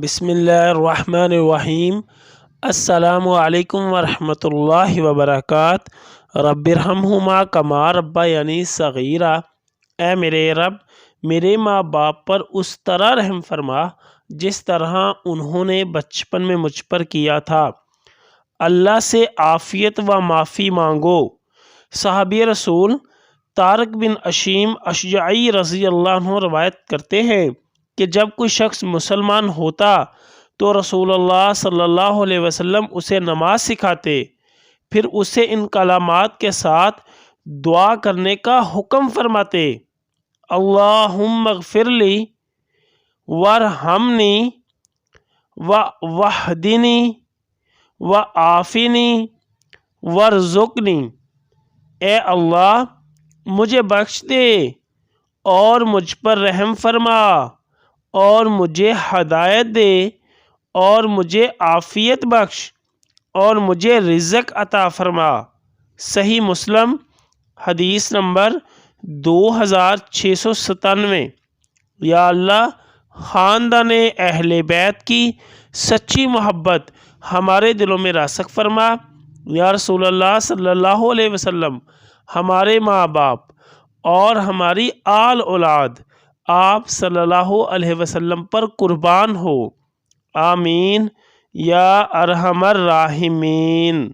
بسم اللہ الرحمن الرحیم۔ السلام علیکم ورحمۃ اللہ وبرکاتہ۔ رب ارحمہما کما ربیانی صغیرا۔ اے میرے رب، میرے ماں باپ پر اس طرح رحم فرما جس طرح انہوں نے بچپن میں مجھ پر کیا تھا۔ اللہ سے عافیت و معافی مانگو۔ صحابی رسول طارق بن اشیم اشجعی رضی اللہ عنہ روایت کرتے ہیں کہ جب کوئی شخص مسلمان ہوتا تو رسول اللہ صلی اللہ علیہ وسلم اسے نماز سکھاتے، پھر اسے ان کلمات کے ساتھ دعا کرنے کا حکم فرماتے: اللہم اغفر لی وارحمنی واہدنی وعافنی وارزقنی۔ اے اللہ، مجھے بخش دے اور مجھ پر رحم فرما اور مجھے ہدایت دے اور مجھے عافیت بخش اور مجھے رزق عطا فرما۔ صحیح مسلم حدیث نمبر 2697۔ یا اللہ، خاندان اہل بیت کی سچی محبت ہمارے دلوں میں راسخ فرما۔ یا رسول اللہ صلی اللہ علیہ وسلم، ہمارے ماں باپ اور ہماری آل اولاد آپ صلی اللہ علیہ وسلم پر قربان ہو۔ آمین یا ارحم الراحمین۔